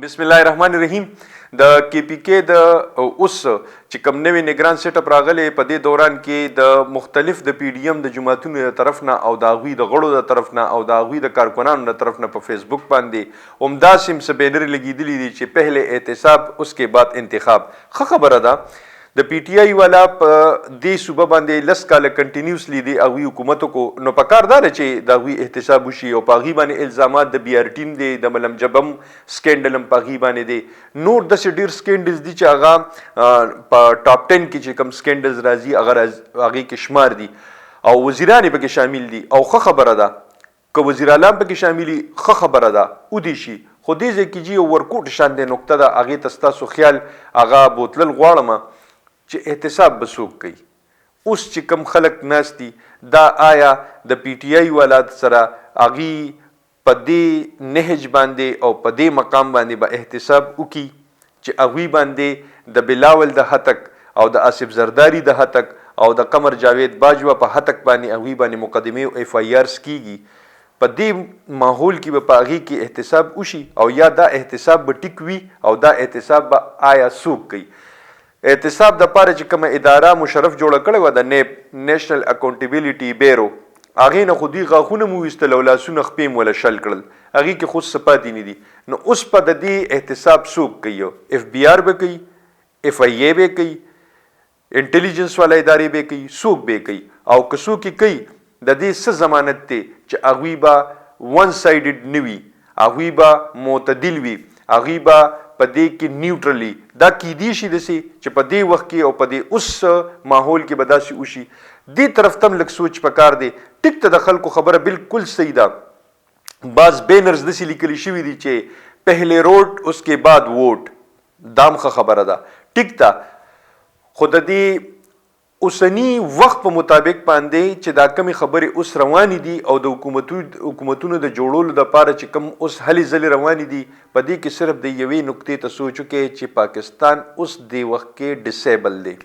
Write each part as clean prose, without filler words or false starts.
बिस्मिल्लाहिर्रहमानिर्रहीम د KPK د اوس چې کوم نوی نگران سیټ اپ راغلی په دې دوران کې د مختلف د PDM د جماعتونو د طرف نه او د هغوی د غړو د طرف نه او د هغوی د کارکنانو د طرف نه په فیسبوک باندې همداسې څه بینر لګېدلي دي چې پهله احتساب اس کے بعد انتخاب. ښه خبره ده د PTI والا په دې صوبه باندې لس کاله کنټینیوسلی دی هغوی حکومتو کو نو په کار دا ده چې د هغوی احتساب وشي او په هغوی باندې الزامات د BRT دی د ملم جبم سکینډل هم په هغوی باندې دی نور داسې ډېر سکینډلز دي چې هغه په ټاپ 10 کې چې کوم سکینډلز راځي هغې کې شمار دي او وزیران یې پکې شامل دي او ښه خبره ده که وزیر اعلی هم پکې شامل وي ښه خبره ده ودې شي خو دې ځای کې جي ورکوټ شان دی نقطه ده هغې ته ستاسو خیال هغه بوتلل غواړم چې احتساب به څوک کوي. اوس چې کوم خلک ناست دي دا آیا د PTI والا سره هغوی په دې نهج باندې او په دې مقام باندې به احتساب وکړي چې هغوی باندې د بلاول د هتک او د آصف زرداری د هتک او د قمر جاوید باجوه په هتک باندې هغوی باندې مقدمې او FIRs کیږي په دې ماحول کې به په هغې کې احتساب وشي او یا دا احتساب به ټیک وي او دا احتساب به آیا څوک کوي. احتساب د پاره چې کومه اداره مشرف جوړه کړې وه د نیب نیشنل اکاونټیبلیټي بیرو هغې نه خو دوی غاښونه مو ویستل او لاسونه خپې مو وله شل کړل هغې کې خو څه پاتې نه دي نو اوس په د دې احتساب څوک کوي FBR به کوي FIA به کوي انټیلیجنس والا ادارې به کوي څوک به کوي او که څوک یې کوي د دې څه ضمانت دی چې هغوی به ون سایډډ نه وي هغوی به معتدل وي هغوی به په دې کې نیوټرلی دا کیدی شي داسې چې په دې وخت کې او په دې اوس ماحول کې به داسې وشي دې طرف ته هم لږ سوچ پکار دی. ټیک ته د خلکو خبره بالکل صحیح ده بعض بینرز داسې لیکلي شوي دي چې پهلے روټ اس کے بعد ووټ دام ښه خبره ده ټیک ده خو د دې اوسنی وخت په مطابق باندې چې دا کمی خبرې اوس روانې دي او د حکومتونو د جوړولو دپاره چې کوم اوس هلې ځلې روانې دي په دې کې صرف د یوې نقطې ته سوچ وکړئ چې پاکستان اوس دې وخت کې ډسیبل دی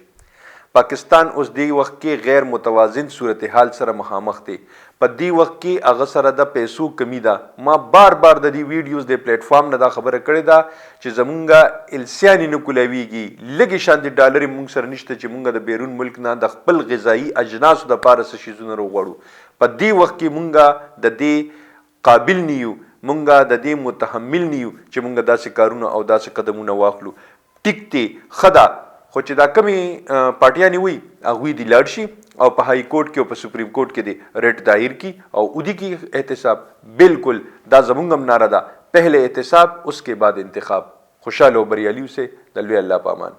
پاکستان اوس دې وخت کې غیر متوازن صورتحال سره مخامخ دی په دې وخت کې هغه سره د پیسو کمی ده ما بار بار د دې ویډیوز د پلیټ فارم نه دا خبره کړې ده چې زمونږ السیانې نه کولاویږي لږې شان د ډالرې مونږ سره نشته چې مونږ د بیرون ملک نه د خپل غذایي اجناسو دپاره څه شیزونه راوغواړو په دې وخت کې مونږ د دې قابل نه یو مونږ د دې متحمل نه یو چې مونږ داسې کارونه او داسې قدمونه واخلو. ټیک دی ښه ده خو چې دا کمې پارټیانې وي هغوی دې لاړ شي او په های کورټ کې او په سپریم کورټ کې دې ریټ دایر کی او ودی کی احتساب بالکل دا زمونږ هم نعره ده پہلے احتساب اس کے بعد انتخاب. خوشحال و بریالیو سے د لوی الله په امان.